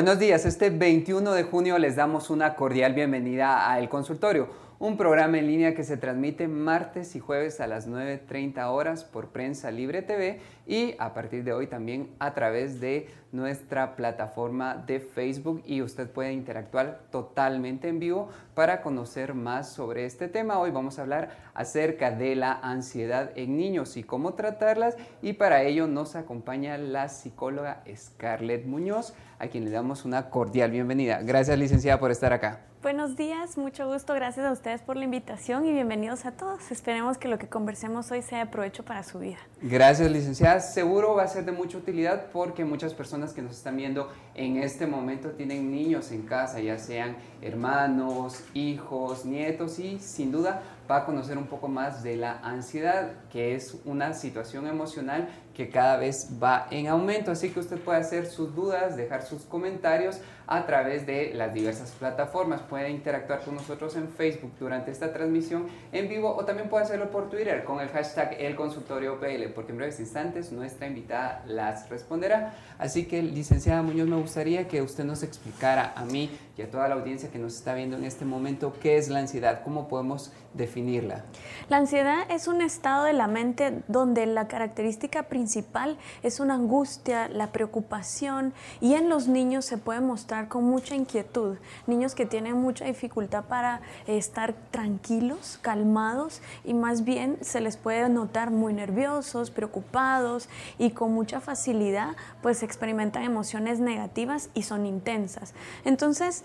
Buenos días, este 21 de junio les damos una cordial bienvenida a El Consultorio, un programa en línea que se transmite martes y jueves a las 9:30 horas por Prensa Libre TV y a partir de hoy también a través de nuestra plataforma de Facebook, y usted puede interactuar totalmente en vivo para conocer más sobre este tema. Hoy vamos a hablar acerca de la ansiedad en niños y cómo tratarlas, y para ello nos acompaña la psicóloga Scarlett Muñoz, a quien le damos una cordial bienvenida. Gracias, licenciada, por estar acá. Buenos días, mucho gusto, gracias a ustedes por la invitación y bienvenidos a todos. Esperemos que lo que conversemos hoy sea de provecho para su vida. Gracias, licenciada. Seguro va a ser de mucha utilidad porque muchas personas que nos están viendo en este momento tienen niños en casa, ya sean hermanos, hijos, nietos, y sin duda va a conocer un poco más de la ansiedad, que es una situación emocional que cada vez va en aumento. Así que usted puede hacer sus dudas, dejar sus comentarios a través de las diversas plataformas. Puede interactuar con nosotros en Facebook durante esta transmisión en vivo, o también puede hacerlo por Twitter con el hashtag ElConsultorioPL, porque en breves instantes nuestra invitada las responderá. Así que, licenciada Muñoz, me gustaría que usted nos explicara a mí y a toda la audiencia que nos está viendo en este momento qué es la ansiedad, cómo podemos definirla. La ansiedad es un estado de la mente donde la característica principal es una angustia, la preocupación, y en los niños se puede mostrar con mucha inquietud. Niños que tienen mucha dificultad para estar tranquilos, calmados, y más bien se les puede notar muy nerviosos, preocupados, y con mucha facilidad pues experimentan emociones negativas y son intensas. Entonces,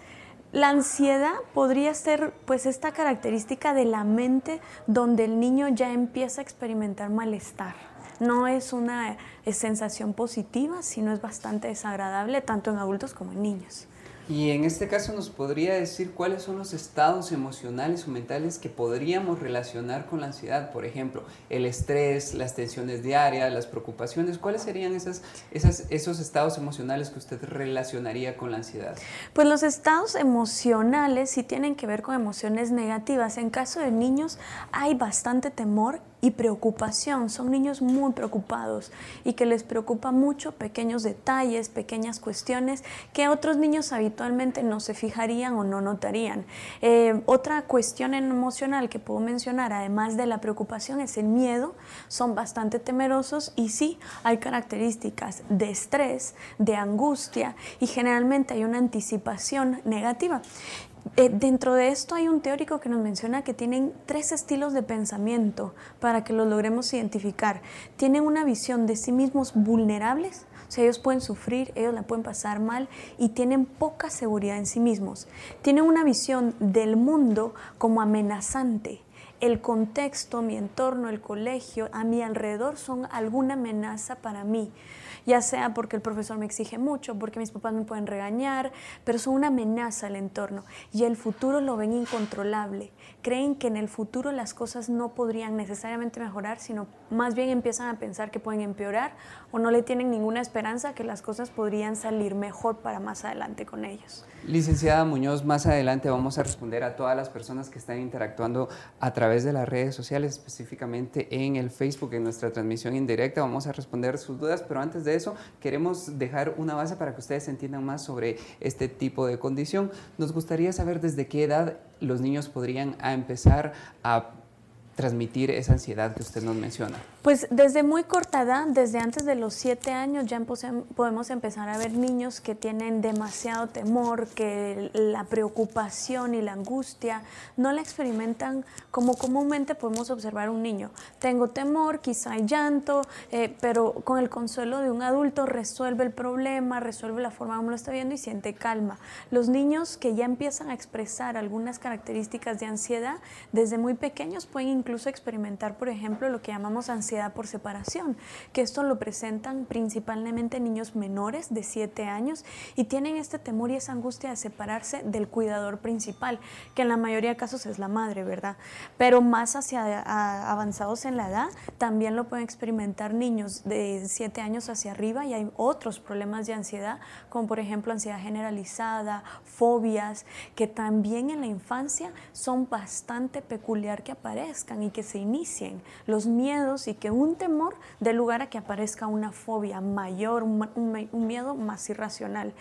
la ansiedad podría ser pues esta característica de la mente donde el niño ya empieza a experimentar malestar. No es una sensación positiva, sino es bastante desagradable tanto en adultos como en niños. Y en este caso, ¿nos podría decir cuáles son los estados emocionales o mentales que podríamos relacionar con la ansiedad? Por ejemplo, el estrés, las tensiones diarias, las preocupaciones. ¿Cuáles serían esos estados emocionales que usted relacionaría con la ansiedad? Pues los estados emocionales sí tienen que ver con emociones negativas. En caso de niños hay bastante temor y preocupación. Son niños muy preocupados y que les preocupa mucho pequeños detalles, pequeñas cuestiones que otros niños habitualmente no se fijarían o no notarían. Otra cuestión emocional que puedo mencionar, además de la preocupación, es el miedo. Son bastante temerosos y sí hay características de estrés, de angustia, y generalmente hay una anticipación negativa. Dentro de esto hay un teórico que nos menciona que tienen 3 estilos de pensamiento para que los logremos identificar. Tienen una visión de sí mismos vulnerables, o sea, ellos pueden sufrir, ellos la pueden pasar mal y tienen poca seguridad en sí mismos. Tienen una visión del mundo como amenazante. El contexto, mi entorno, el colegio, a mi alrededor son alguna amenaza para mí, ya sea porque el profesor me exige mucho, porque mis papás me pueden regañar, pero son una amenaza al entorno, y el futuro lo ven incontrolable. Creen que en el futuro las cosas no podrían necesariamente mejorar, sino más bien empiezan a pensar que pueden empeorar, o no le tienen ninguna esperanza que las cosas podrían salir mejor para más adelante con ellos. Licenciada Muñoz, más adelante vamos a responder a todas las personas que están interactuando a través de las redes sociales, específicamente en el Facebook, en nuestra transmisión indirecta. Vamos a responder sus dudas, pero antes de eso queremos dejar una base para que ustedes entiendan más sobre este tipo de condición. Nos gustaría saber desde qué edad los niños podrían empezar a transmitir esa ansiedad que usted nos menciona. Pues desde muy corta edad, desde antes de los 7 años ya podemos empezar a ver niños que tienen demasiado temor, que la preocupación y la angustia no la experimentan como comúnmente podemos observar un niño. Tengo temor, quizá hay llanto, pero con el consuelo de un adulto resuelve el problema, resuelve la forma como lo está viendo y siente calma. Los niños que ya empiezan a expresar algunas características de ansiedad, desde muy pequeños pueden incluso experimentar, por ejemplo, lo que llamamos ansiedad por separación, que esto lo presentan principalmente niños menores de 7 años y tienen este temor y esa angustia de separarse del cuidador principal, que en la mayoría de casos es la madre, ¿verdad? Pero más avanzados en la edad, también lo pueden experimentar niños de 7 años hacia arriba, y hay otros problemas de ansiedad, como por ejemplo ansiedad generalizada, fobias, que también en la infancia son bastante peculiar que aparezcan. aparezcan y que se inicien los miedos y que un temor dé lugar a que aparezca una fobia mayor, un miedo más irracional.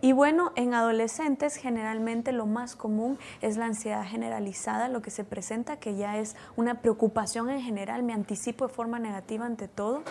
Y bueno, en adolescentes generalmente lo más común es la ansiedad generalizada, lo que se presenta que ya es una preocupación en general, me anticipo de forma negativa ante todo,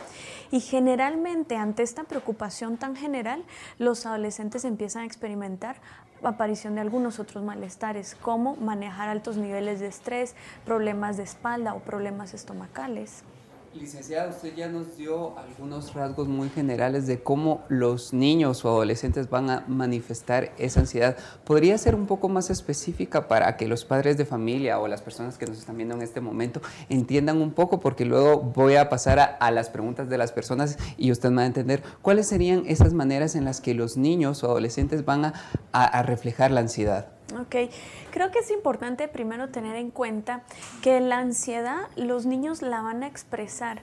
y generalmente ante esta preocupación tan general, los adolescentes empiezan a experimentar aparición de algunos otros malestares, como manejar altos niveles de estrés, problemas de espalda o problemas estomacales. Licenciada, usted ya nos dio algunos rasgos muy generales de cómo los niños o adolescentes van a manifestar esa ansiedad. ¿Podría ser un poco más específica para que los padres de familia o las personas que nos están viendo en este momento entiendan un poco? Porque luego voy a pasar a las preguntas de las personas y usted me va a entender cuáles serían esas maneras en las que los niños o adolescentes van a reflejar la ansiedad. Ok, creo que es importante primero tener en cuenta que la ansiedad los niños la van a expresar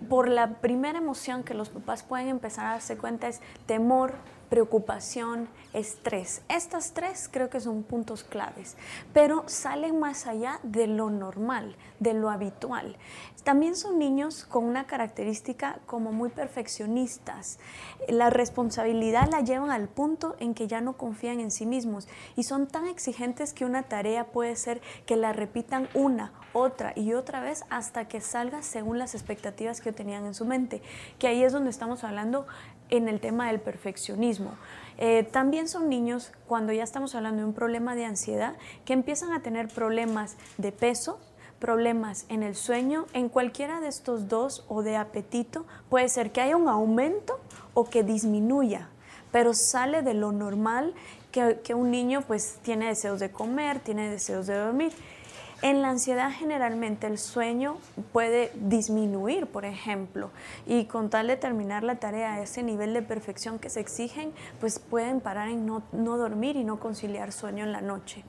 por la primera emoción que los papás pueden empezar a darse cuenta es temor, preocupación, estrés. Estas tres creo que son puntos claves, pero salen más allá de lo normal, de lo habitual. También son niños con una característica como muy perfeccionistas. La responsabilidad la llevan al punto en que ya no confían en sí mismos y son tan exigentes que una tarea puede ser que la repitan una, otra y otra vez hasta que salga según las expectativas que tenían en su mente, que ahí es donde estamos hablando en el tema del perfeccionismo. También son niños, cuando ya estamos hablando de un problema de ansiedad, que empiezan a tener problemas de peso, problemas en el sueño, en cualquiera de estos dos, o de apetito, puede ser que haya un aumento o que disminuya, pero sale de lo normal que un niño pues tiene deseos de comer, tiene deseos de dormir. En la ansiedad generalmente el sueño puede disminuir, por ejemplo, y con tal de terminar la tarea a ese nivel de perfección que se exigen, pues pueden parar en no dormir y no conciliar sueño en la noche.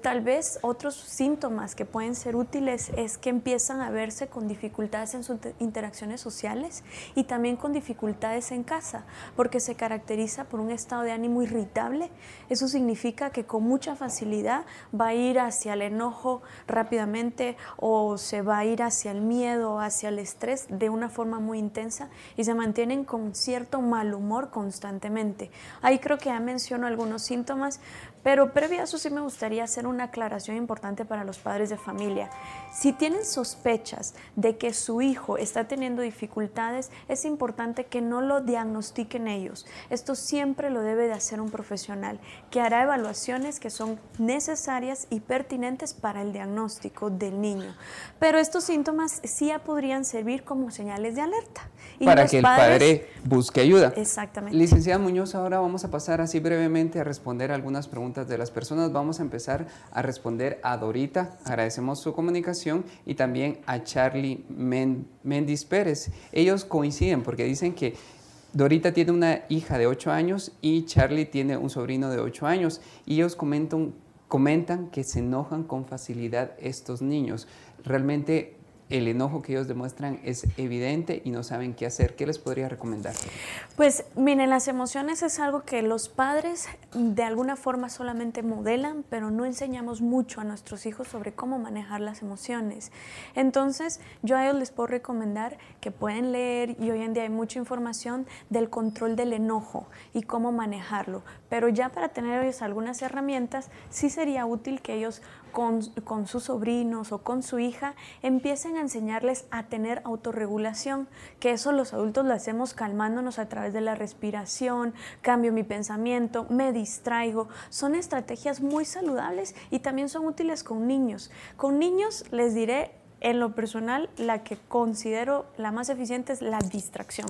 Tal vez otros síntomas que pueden ser útiles es que empiezan a verse con dificultades en sus interacciones sociales y también con dificultades en casa, porque se caracteriza por un estado de ánimo irritable. Eso significa que con mucha facilidad va a ir hacia el enojo rápidamente o se va a ir hacia el miedo, hacia el estrés de una forma muy intensa y se mantienen con cierto mal humor constantemente. Ahí creo que ya menciono algunos síntomas, pero previo a eso sí me gustaría hacer una aclaración importante para los padres de familia. Si tienen sospechas de que su hijo está teniendo dificultades, es importante que no lo diagnostiquen ellos. Esto siempre lo debe de hacer un profesional, que hará evaluaciones que son necesarias y pertinentes para el diagnóstico del niño. Pero estos síntomas sí ya podrían servir como señales de alerta. Y para que el padre busque ayuda. Exactamente. Licenciada Muñoz, ahora vamos a pasar así brevemente a responder algunas preguntas de las personas. Vamos a empezar a responder a Dorita, agradecemos su comunicación, y también a Charlie Méndez Pérez. Ellos coinciden porque dicen que Dorita tiene una hija de 8 años y Charlie tiene un sobrino de 8 años. Y ellos comentan que se enojan con facilidad estos niños. Realmente el enojo que ellos demuestran es evidente y no saben qué hacer. ¿Qué les podría recomendar? Pues miren, las emociones es algo que los padres de alguna forma solamente modelan, pero no enseñamos mucho a nuestros hijos sobre cómo manejar las emociones. Entonces, yo a ellos les puedo recomendar que pueden leer, y hoy en día hay mucha información del control del enojo y cómo manejarlo. Pero ya para tener ellos algunas herramientas, sí sería útil que ellos con sus sobrinos o con su hija empiecen a enseñarles a tener autorregulación, que eso los adultos lo hacemos calmándonos a través de la respiración, cambio mi pensamiento, me distraigo. Son estrategias muy saludables y también son útiles con niños. Con niños les diré, en lo personal, la que considero la más eficiente es la distracción.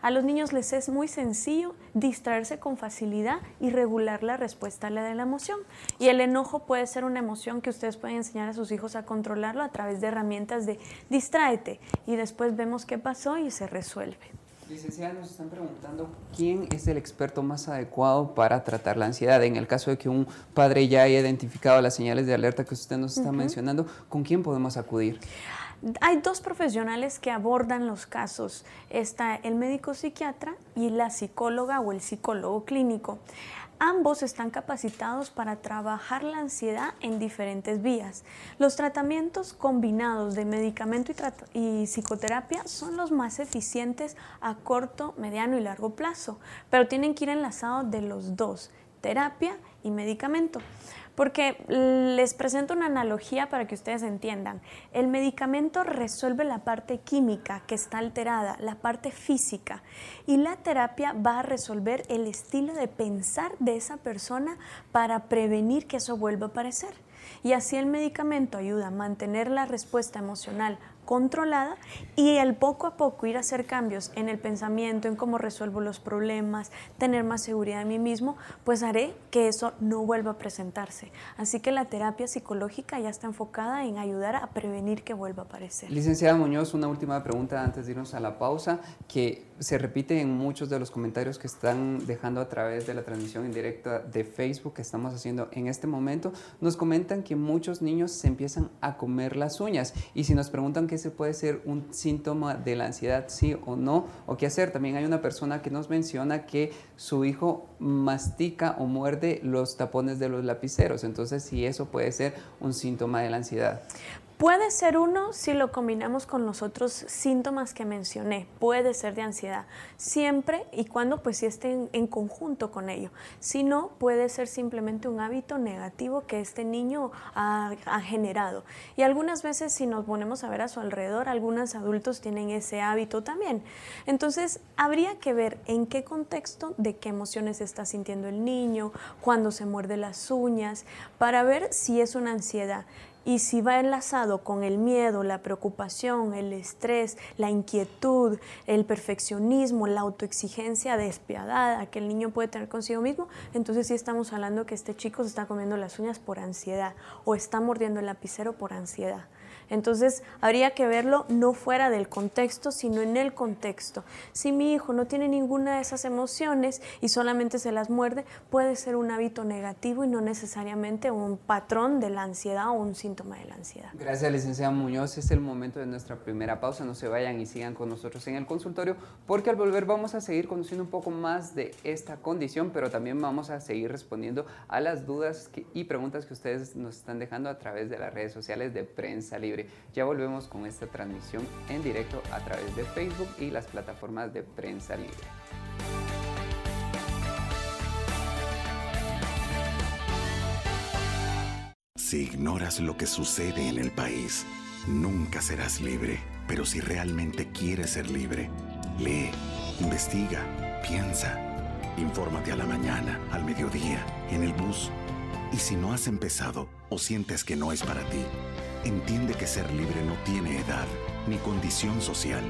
A los niños les es muy sencillo distraerse con facilidad y regular la respuesta a la de la emoción. Y el enojo puede ser una emoción que ustedes pueden enseñar a sus hijos a controlarlo a través de herramientas de distráete y después vemos qué pasó y se resuelve. Licenciada, nos están preguntando quién es el experto más adecuado para tratar la ansiedad. En el caso de que un padre ya haya identificado las señales de alerta que usted nos está mencionando, ¿con quién podemos acudir? Hay dos profesionales que abordan los casos. Está el médico psiquiatra y la psicóloga o el psicólogo clínico. Ambos están capacitados para trabajar la ansiedad en diferentes vías. Los tratamientos combinados de medicamento y psicoterapia son los más eficientes a corto, mediano y largo plazo, pero tienen que ir enlazados de los dos, terapia y medicamento. Porque les presento una analogía para que ustedes entiendan. El medicamento resuelve la parte química que está alterada, la parte física, y la terapia va a resolver el estilo de pensar de esa persona para prevenir que eso vuelva a aparecer. Y así el medicamento ayuda a mantener la respuesta emocional controlada y el poco a poco ir a hacer cambios en el pensamiento, en cómo resuelvo los problemas, tener más seguridad en mí mismo, pues haré que eso no vuelva a presentarse. Así que la terapia psicológica ya está enfocada en ayudar a prevenir que vuelva a aparecer. Licenciada Muñoz, una última pregunta antes de irnos a la pausa, que se repite en muchos de los comentarios que están dejando a través de la transmisión en directa de Facebook que estamos haciendo en este momento. Nos comentan que muchos niños se empiezan a comer las uñas, y si nos preguntan que ese puede ser un síntoma de la ansiedad, sí o no, o qué hacer. También hay una persona que nos menciona que su hijo mastica o muerde los tapones de los lapiceros, entonces si eso puede ser un síntoma de la ansiedad. Puede ser uno si lo combinamos con los otros síntomas que mencioné, puede ser de ansiedad, siempre y cuando pues sí estén en conjunto con ello. Si no, puede ser simplemente un hábito negativo que este niño ha generado. Y algunas veces si nos ponemos a ver a su alrededor, algunos adultos tienen ese hábito también. Entonces, habría que ver en qué contexto, de qué emociones está sintiendo el niño, cuándo se muerde las uñas, para ver si es una ansiedad. Y si va enlazado con el miedo, la preocupación, el estrés, la inquietud, el perfeccionismo, la autoexigencia despiadada que el niño puede tener consigo mismo, entonces sí estamos hablando que este chico se está comiendo las uñas por ansiedad o está mordiendo el lapicero por ansiedad. Entonces habría que verlo no fuera del contexto, sino en el contexto. Si mi hijo no tiene ninguna de esas emociones y solamente se las muerde, puede ser un hábito negativo y no necesariamente un patrón de la ansiedad o un síntoma de la ansiedad. Gracias, licenciada Muñoz. Es el momento de nuestra primera pausa. No se vayan y sigan con nosotros en el consultorio, porque al volver vamos a seguir conociendo un poco más de esta condición, pero también vamos a seguir respondiendo a las dudas y preguntas que ustedes nos están dejando a través de las redes sociales de Prensa Libre. Ya volvemos con esta transmisión en directo a través de Facebook y las plataformas de Prensa Libre. Si ignoras lo que sucede en el país, nunca serás libre. Pero si realmente quieres ser libre, lee, investiga, piensa. Infórmate a la mañana, al mediodía, en el bus. Y si no has empezado o sientes que no es para ti, entiende que ser libre no tiene edad ni condición social.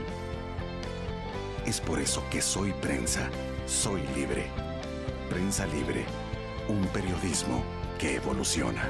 Es por eso que soy prensa, soy libre. Prensa Libre, un periodismo que evoluciona.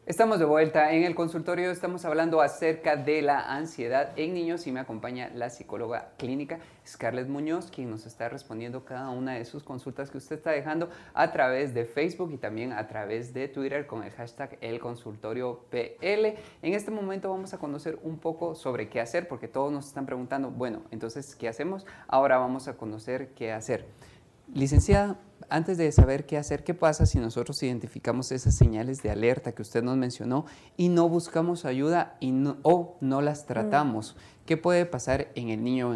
Estamos de vuelta en el consultorio, estamos hablando acerca de la ansiedad en niños y me acompaña la psicóloga clínica Scarlett Muñoz, quien nos está respondiendo cada una de sus consultas que usted está dejando a través de Facebook y también a través de Twitter con el hashtag elconsultoriopl. En este momento vamos a conocer un poco sobre qué hacer, porque todos nos están preguntando, bueno, entonces, ¿qué hacemos? Ahora vamos a conocer qué hacer. Licenciada, antes de saber qué hacer, ¿qué pasa si nosotros identificamos esas señales de alerta que usted nos mencionó y no buscamos ayuda o no las tratamos? ¿Qué puede pasar en el niño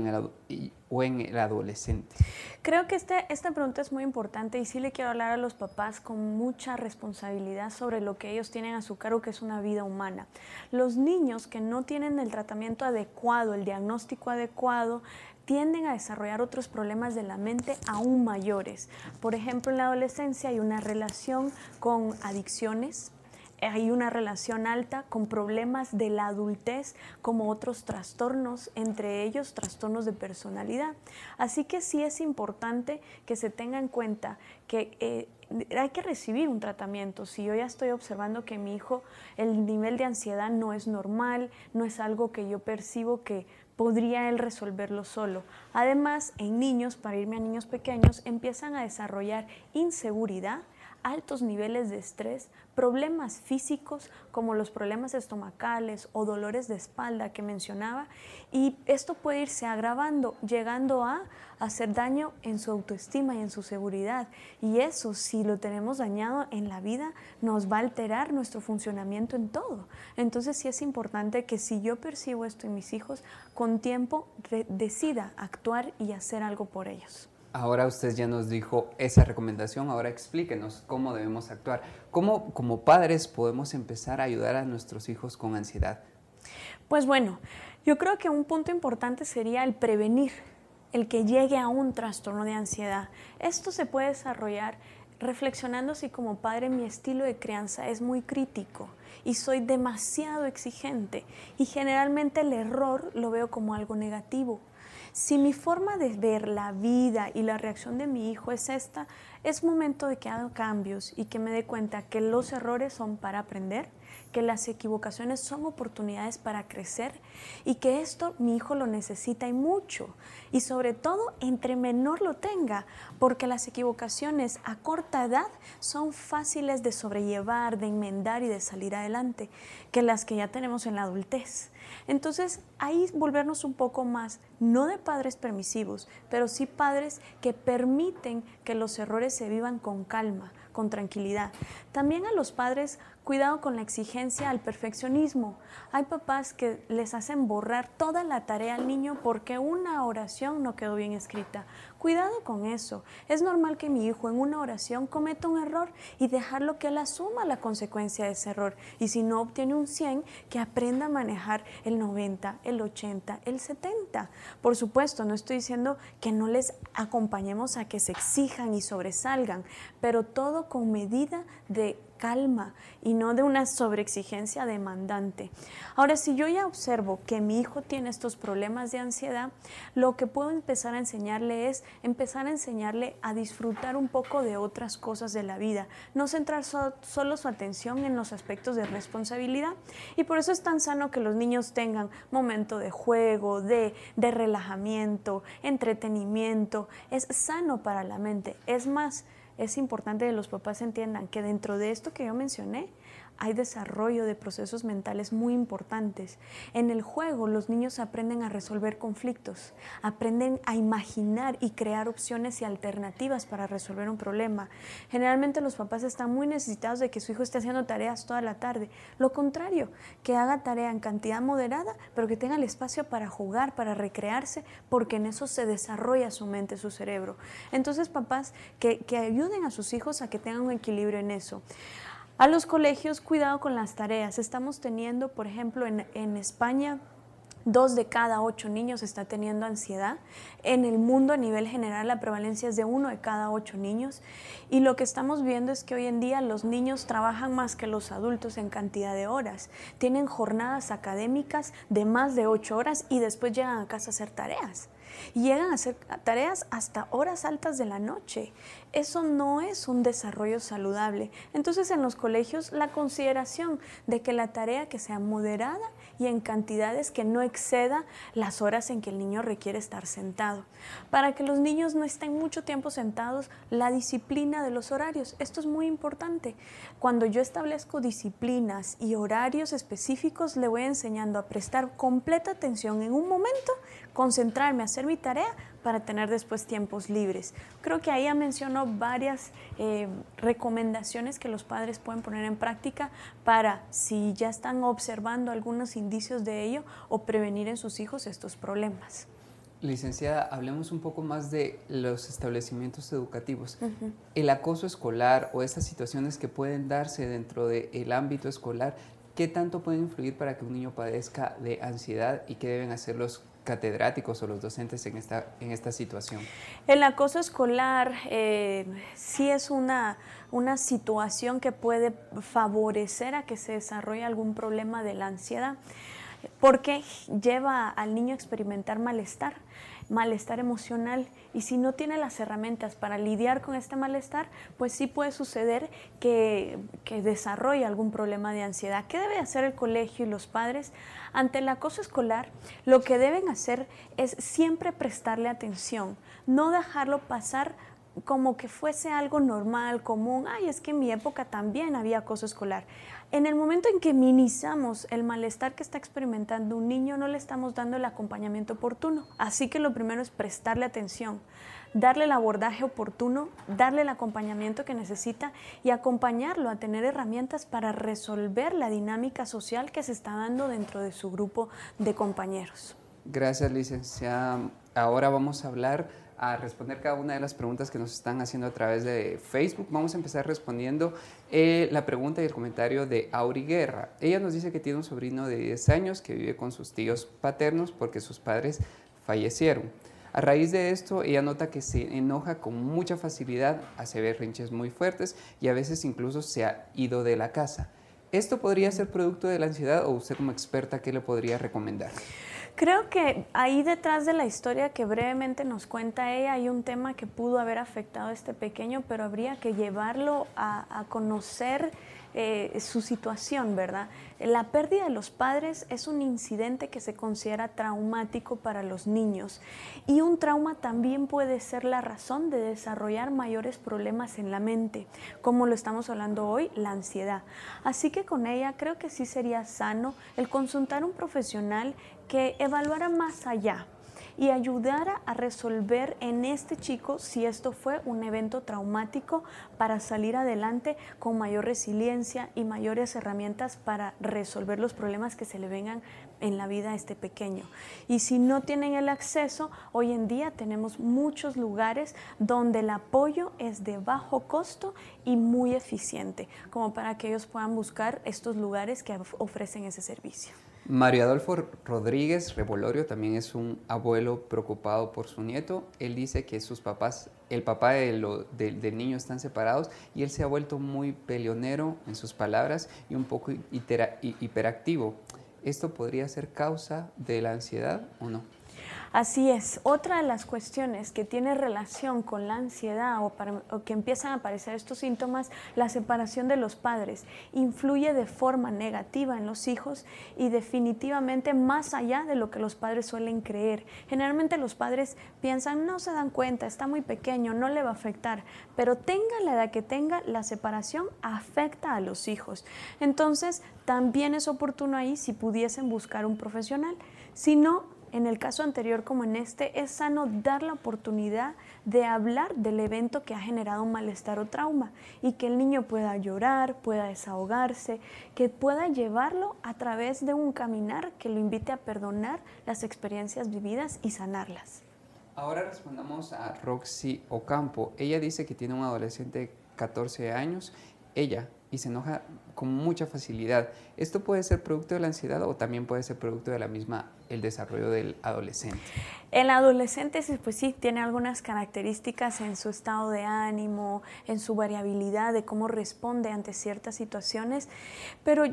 o en el adolescente? Creo que esta pregunta es muy importante y sí le quiero hablar a los papás con mucha responsabilidad sobre lo que ellos tienen a su cargo, que es una vida humana. Los niños que no tienen el tratamiento adecuado, el diagnóstico adecuado, tienden a desarrollar otros problemas de la mente aún mayores. Por ejemplo, en la adolescencia hay una relación con adicciones, hay una relación alta con problemas de la adultez como otros trastornos, entre ellos trastornos de personalidad. Así que sí es importante que se tenga en cuenta que hay que recibir un tratamiento. Si yo ya estoy observando que mi hijo, el nivel de ansiedad no es normal, no es algo que yo percibo que podría él resolverlo solo. Además, en niños, para irme a niños pequeños, empiezan a desarrollar inseguridad altos niveles de estrés, problemas físicos como los problemas estomacales o dolores de espalda que mencionaba, y esto puede irse agravando, llegando a hacer daño en su autoestima y en su seguridad, y eso, si lo tenemos dañado en la vida, nos va a alterar nuestro funcionamiento en todo. Entonces sí es importante que si yo percibo esto en mis hijos, con tiempo decida actuar y hacer algo por ellos. Ahora usted ya nos dijo esa recomendación, ahora explíquenos cómo debemos actuar. ¿Cómo como padres podemos empezar a ayudar a nuestros hijos con ansiedad? Pues bueno, yo creo que un punto importante sería el prevenir el que llegue a un trastorno de ansiedad. Esto se puede desarrollar reflexionando si como padre mi estilo de crianza es muy crítico y soy demasiado exigente, y generalmente el error lo veo como algo negativo. Si mi forma de ver la vida y la reacción de mi hijo es esta, es momento de que haga cambios y que me dé cuenta que los errores son para aprender, que las equivocaciones son oportunidades para crecer y que esto mi hijo lo necesita y mucho. Y sobre todo, entre menor lo tenga, porque las equivocaciones a corta edad son fáciles de sobrellevar, de enmendar y de salir adelante, que las que ya tenemos en la adultez. Entonces, ahí volvernos un poco más, no de padres permisivos, pero sí padres que permiten que los errores se vivan con calma, con tranquilidad. También a los padres, cuidado con la exigencia al perfeccionismo. Hay papás que les hacen borrar toda la tarea al niño porque una oración no quedó bien escrita. Cuidado con eso. Es normal que mi hijo en una oración cometa un error y dejarlo que él asuma la consecuencia de ese error. Y si no obtiene un 100, que aprenda a manejar el 90, el 80, el 70. Por supuesto, no estoy diciendo que no les acompañemos a que se exijan y sobresalgan, pero todo con medida de calma y no de una sobreexigencia demandante. Ahora, si yo ya observo que mi hijo tiene estos problemas de ansiedad, lo que puedo empezar a enseñarle es empezar a enseñarle a disfrutar un poco de otras cosas de la vida, no centrar solo su atención en los aspectos de responsabilidad. Y por eso es tan sano que los niños tengan momento de juego, de relajamiento, entretenimiento. Es sano para la mente. Es más, es importante que los papás entiendan que dentro de esto que yo mencioné hay desarrollo de procesos mentales muy importantes. En el juego los niños aprenden a resolver conflictos, aprenden a imaginar y crear opciones y alternativas para resolver un problema. Generalmente los papás están muy necesitados de que su hijo esté haciendo tareas toda la tarde. Lo contrario, que haga tarea en cantidad moderada, pero que tenga el espacio para jugar, para recrearse, porque en eso se desarrolla su mente, su cerebro. Entonces, papás, que ayuden a sus hijos a que tengan un equilibrio en eso. A los colegios, cuidado con las tareas. Estamos teniendo, por ejemplo, en España, 2 de cada 8 niños está teniendo ansiedad. En el mundo, a nivel general, la prevalencia es de 1 de cada 8 niños. Y lo que estamos viendo es que hoy en día los niños trabajan más que los adultos en cantidad de horas. Tienen jornadas académicas de más de 8 horas y después llegan a casa a hacer tareas. Y llegan a hacer tareas hasta horas altas de la noche. Eso no es un desarrollo saludable. Entonces, en los colegios, la consideración de que la tarea que sea moderada y en cantidades que no exceda las horas en que el niño requiere estar sentado. Para que los niños no estén mucho tiempo sentados, la disciplina de los horarios. Esto es muy importante. Cuando yo establezco disciplinas y horarios específicos, le voy enseñando a prestar completa atención en un momento, concentrarme, hacer mi tarea para tener después tiempos libres. Creo que ahí ya mencionó varias recomendaciones que los padres pueden poner en práctica para, si ya están observando algunos indicios de ello, o prevenir en sus hijos estos problemas. Licenciada, hablemos un poco más de los establecimientos educativos. El acoso escolar o estas situaciones que pueden darse dentro del ámbito escolar, ¿qué tanto pueden influir para que un niño padezca de ansiedad y qué deben hacer los catedráticos o los docentes en esta situación? El acoso escolar sí es una situación que puede favorecer a que se desarrolle algún problema de la ansiedad, porque lleva al niño a experimentar malestar emocional, y si no tiene las herramientas para lidiar con este malestar, pues sí puede suceder que desarrolle algún problema de ansiedad. ¿Qué debe hacer el colegio y los padres? Ante el acoso escolar, lo que deben hacer es siempre prestarle atención, no dejarlo pasar como que fuese algo normal, común. Ay, es que en mi época también había acoso escolar. En el momento en que minimizamos el malestar que está experimentando un niño, no le estamos dando el acompañamiento oportuno. Así que lo primero es prestarle atención, darle el abordaje oportuno, darle el acompañamiento que necesita y acompañarlo a tener herramientas para resolver la dinámica social que se está dando dentro de su grupo de compañeros. Gracias, licenciada. Ahora vamos a responder cada una de las preguntas que nos están haciendo a través de Facebook. Vamos a empezar respondiendo la pregunta y el comentario de Auri Guerra. Ella nos dice que tiene un sobrino de 10 años que vive con sus tíos paternos porque sus padres fallecieron. A raíz de esto, ella nota que se enoja con mucha facilidad, hace berrinches muy fuertes y a veces incluso se ha ido de la casa. ¿Esto podría ser producto de la ansiedad o usted como experta qué le podría recomendar? Creo que ahí detrás de la historia que brevemente nos cuenta ella hay un tema que pudo haber afectado a este pequeño, pero habría que llevarlo a conocer su situación, ¿verdad? La pérdida de los padres es un incidente que se considera traumático para los niños y un trauma también puede ser la razón de desarrollar mayores problemas en la mente, como lo estamos hablando hoy, la ansiedad. Así que con ella creo que sí sería sano el consultar a un profesional que evaluara más allá y ayudara a resolver en este chico si esto fue un evento traumático para salir adelante con mayor resiliencia y mayores herramientas para resolver los problemas que se le vengan en la vida a este pequeño. Y si no tienen el acceso, hoy en día tenemos muchos lugares donde el apoyo es de bajo costo y muy eficiente, como para que ellos puedan buscar estos lugares que ofrecen ese servicio. Mario Adolfo Rodríguez Revolorio también es un abuelo preocupado por su nieto. Él dice que sus papás, el papá del niño están separados y él se ha vuelto muy peleonero en sus palabras y un poco hiperactivo. ¿Esto podría ser causa de la ansiedad o no? Así es, otra de las cuestiones que tiene relación con la ansiedad o que empiezan a aparecer estos síntomas, la separación de los padres, influye de forma negativa en los hijos y definitivamente más allá de lo que los padres suelen creer. Generalmente los padres piensan, no se dan cuenta, está muy pequeño, no le va a afectar, pero tenga la edad que tenga, la separación afecta a los hijos. Entonces, también es oportuno ahí si pudiesen buscar un profesional. Si no, en el caso anterior como en este, es sano dar la oportunidad de hablar del evento que ha generado un malestar o trauma y que el niño pueda llorar, pueda desahogarse, que pueda llevarlo a través de un caminar que lo invite a perdonar las experiencias vividas y sanarlas. Ahora respondamos a Roxy Ocampo. Ella dice que tiene un adolescente de 14 años, y se enoja con mucha facilidad. ¿Esto puede ser producto de la ansiedad o también puede ser producto de el desarrollo del adolescente? El adolescente pues sí tiene algunas características en su estado de ánimo, en su variabilidad de cómo responde ante ciertas situaciones, pero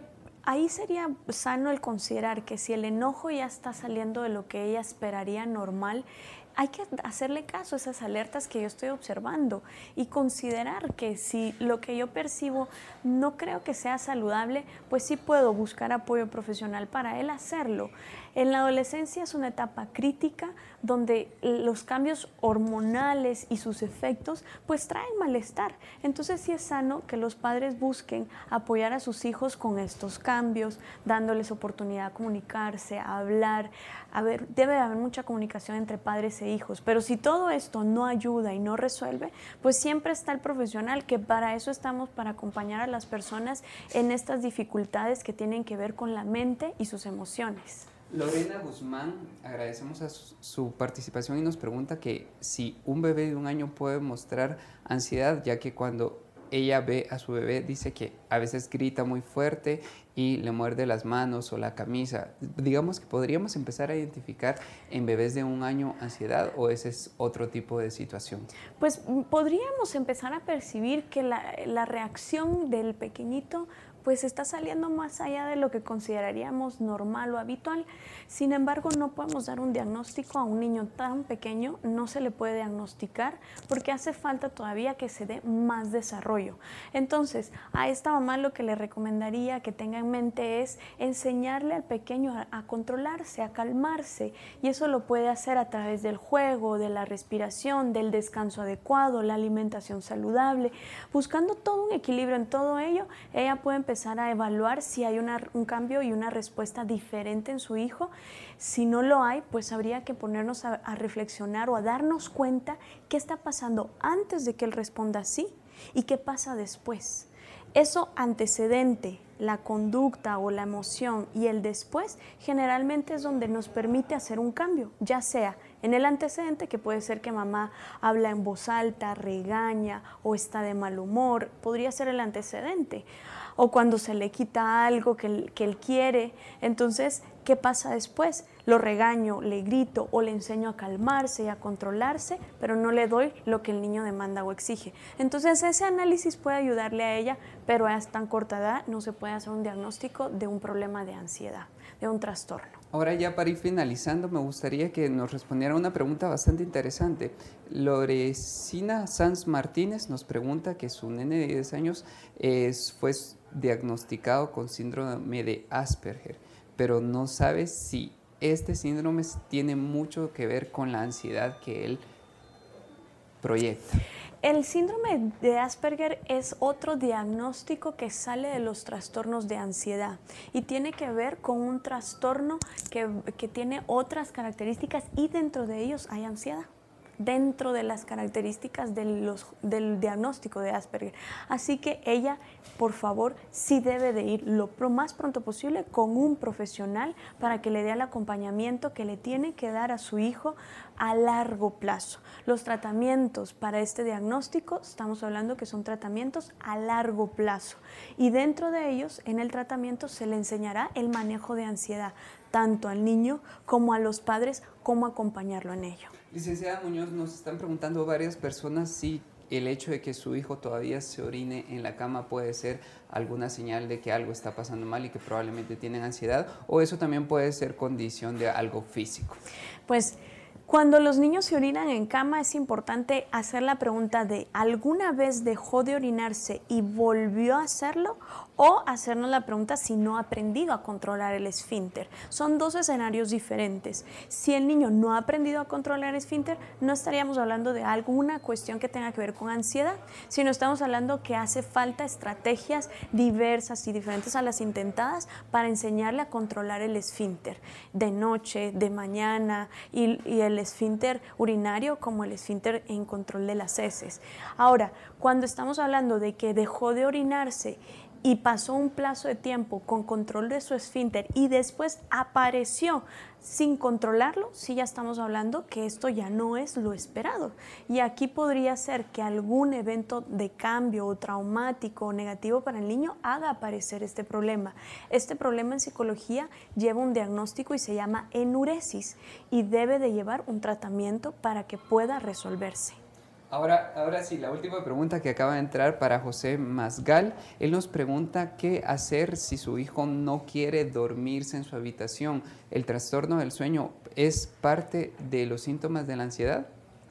ahí sería sano el considerar que si el enojo ya está saliendo de lo que ella esperaría normal, hay que hacerle caso a esas alertas que yo estoy observando y considerar que si lo que yo percibo no creo que sea saludable, pues sí puedo buscar apoyo profesional para él hacerlo. En la adolescencia es una etapa crítica donde los cambios hormonales y sus efectos pues traen malestar. Entonces sí es sano que los padres busquen apoyar a sus hijos con estos cambios, dándoles oportunidad a comunicarse, a hablar. Debe haber mucha comunicación entre padres e hijos, pero si todo esto no ayuda y no resuelve, pues siempre está el profesional, que para eso estamos, para acompañar a las personas en estas dificultades que tienen que ver con la mente y sus emociones. Lorena Guzmán, agradecemos a su participación y nos pregunta que si un bebé de 1 año puede mostrar ansiedad, ya que cuando ella ve a su bebé dice que a veces grita muy fuerte y le muerde las manos o la camisa. Digamos que podríamos empezar a identificar en bebés de 1 año ansiedad o ese es otro tipo de situación. Pues podríamos empezar a percibir que la reacción del pequeñito pues está saliendo más allá de lo que consideraríamos normal o habitual. Sin embargo, no podemos dar un diagnóstico a un niño tan pequeño, no se le puede diagnosticar porque hace falta todavía que se dé más desarrollo. Entonces, a esta mamá lo que le recomendaría que tenga en mente es enseñarle al pequeño a controlarse, a calmarse, y eso lo puede hacer a través del juego, de la respiración, del descanso adecuado, la alimentación saludable. Buscando todo un equilibrio en todo ello, ella puede empezar a evaluar si hay un cambio y una respuesta diferente en su hijo. Si no lo hay, pues habría que ponernos a reflexionar o a darnos cuenta qué está pasando antes de que él responda sí y qué pasa después. Eso antecedente, la conducta o la emoción y el después, generalmente es donde nos permite hacer un cambio, ya sea en el antecedente, que puede ser que mamá habla en voz alta, regaña o está de mal humor, podría ser el antecedente, o cuando se le quita algo que él quiere. Entonces, ¿qué pasa después? Lo regaño, le grito o le enseño a calmarse y a controlarse, pero no le doy lo que el niño demanda o exige. Entonces, ese análisis puede ayudarle a ella, pero a tan corta edad no se puede hacer un diagnóstico de un problema de ansiedad, de un trastorno. Ahora ya para ir finalizando, me gustaría que nos respondiera una pregunta bastante interesante. Loresina Sanz Martínez nos pregunta que su nene de 10 años fue diagnosticado con síndrome de Asperger, pero no sabe si este síndrome tiene mucho que ver con la ansiedad que él proyecta. El síndrome de Asperger es otro diagnóstico que sale de los trastornos de ansiedad y tiene que ver con un trastorno que tiene otras características y dentro de ellos hay ansiedad, dentro de las características del diagnóstico de Asperger. Así que ella, por favor, sí debe de ir lo más pronto posible con un profesional para que le dé el acompañamiento que le tiene que dar a su hijo a largo plazo. Los tratamientos para este diagnóstico, estamos hablando que son tratamientos a largo plazo y dentro de ellos, en el tratamiento se le enseñará el manejo de ansiedad, tanto al niño como a los padres, cómo acompañarlo en ello. Licenciada Muñoz, nos están preguntando varias personas si el hecho de que su hijo todavía se orine en la cama puede ser alguna señal de que algo está pasando mal y que probablemente tienen ansiedad, o eso también puede ser condición de algo físico. Pues cuando los niños se orinan en cama es importante hacer la pregunta de ¿alguna vez dejó de orinarse y volvió a hacerlo? O hacernos la pregunta si no ha aprendido a controlar el esfínter. Son dos escenarios diferentes. Si el niño no ha aprendido a controlar el esfínter, no estaríamos hablando de alguna cuestión que tenga que ver con ansiedad, sino estamos hablando que hace falta estrategias diversas y diferentes a las intentadas para enseñarle a controlar el esfínter de noche, de mañana y el esfínter urinario como el esfínter en control de las heces. Ahora, cuando estamos hablando de que dejó de orinarse y pasó un plazo de tiempo con control de su esfínter y después apareció sin controlarlo, sí ya estamos hablando que esto ya no es lo esperado. Y aquí podría ser que algún evento de cambio o traumático o negativo para el niño haga aparecer este problema. Este problema en psicología lleva un diagnóstico y se llama enuresis y debe de llevar un tratamiento para que pueda resolverse. Ahora sí, la última pregunta que acaba de entrar para José Masgal. Él nos pregunta qué hacer si su hijo no quiere dormirse en su habitación. ¿El trastorno del sueño es parte de los síntomas de la ansiedad?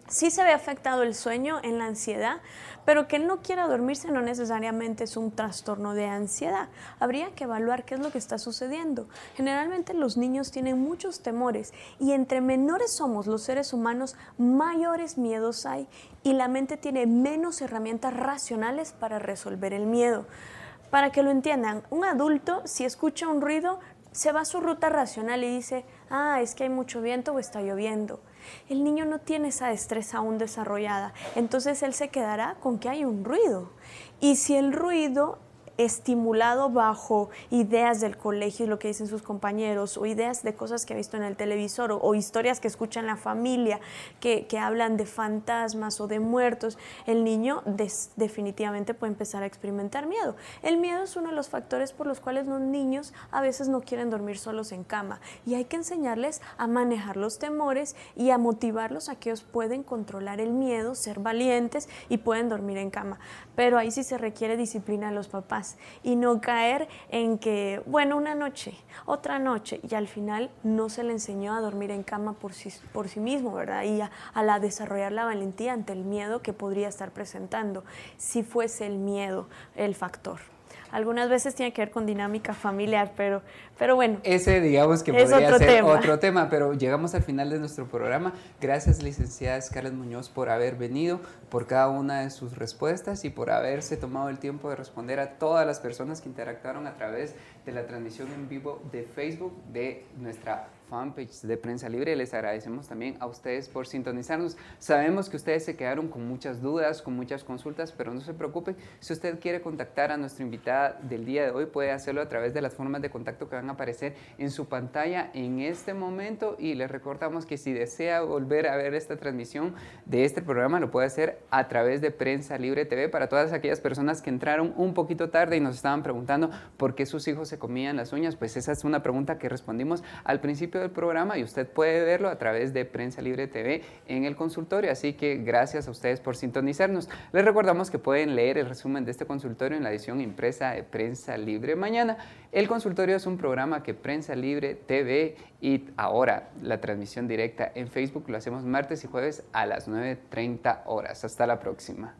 Sí se ve afectado el sueño en la ansiedad, pero que él no quiera dormirse no necesariamente es un trastorno de ansiedad. Habría que evaluar qué es lo que está sucediendo. Generalmente los niños tienen muchos temores y entre menores somos los seres humanos, mayores miedos hay y la mente tiene menos herramientas racionales para resolver el miedo. Para que lo entiendan, un adulto si escucha un ruido se va a su ruta racional y dice, es que hay mucho viento o está lloviendo. El niño no tiene esa destreza aún desarrollada, entonces él se quedará con que hay un ruido. Y si el ruido estimulado bajo ideas del colegio y lo que dicen sus compañeros o ideas de cosas que ha visto en el televisor o historias que escucha en la familia que hablan de fantasmas o de muertos, el niño definitivamente puede empezar a experimentar miedo. El miedo es uno de los factores por los cuales los niños a veces no quieren dormir solos en cama y hay que enseñarles a manejar los temores y a motivarlos a que ellos pueden controlar el miedo, ser valientes y pueden dormir en cama. Pero ahí sí se requiere disciplina de los papás. paz y no caer en que, bueno, una noche, otra noche, y al final no se le enseñó a dormir en cama por sí mismo, ¿verdad? Y a desarrollar la valentía ante el miedo que podría estar presentando, si fuese el miedo el factor. Algunas veces tiene que ver con dinámica familiar, pero bueno. Ese digamos que podría ser otro tema, pero llegamos al final de nuestro programa. Gracias, licenciada Scarlett Muñoz, por haber venido, por cada una de sus respuestas y por haberse tomado el tiempo de responder a todas las personas que interactuaron a través de la transmisión en vivo de Facebook de nuestra fanpage de Prensa Libre. Les agradecemos también a ustedes por sintonizarnos. Sabemos que ustedes se quedaron con muchas dudas, con muchas consultas, pero no se preocupen. Si usted quiere contactar a nuestra invitada del día de hoy, puede hacerlo a través de las formas de contacto que van a aparecer en su pantalla en este momento, y les recordamos que si desea volver a ver esta transmisión de este programa, lo puede hacer a través de Prensa Libre TV. Para todas aquellas personas que entraron un poquito tarde y nos estaban preguntando por qué sus hijos se comían las uñas, pues esa es una pregunta que respondimos al principio del programa y usted puede verlo a través de Prensa Libre TV en el consultorio, así que gracias a ustedes por sintonizarnos. Les recordamos que pueden leer el resumen de este consultorio en la edición impresa de Prensa Libre mañana. El consultorio es un programa que Prensa Libre TV y ahora la transmisión directa en Facebook lo hacemos martes y jueves a las 9:30 horas. Hasta la próxima.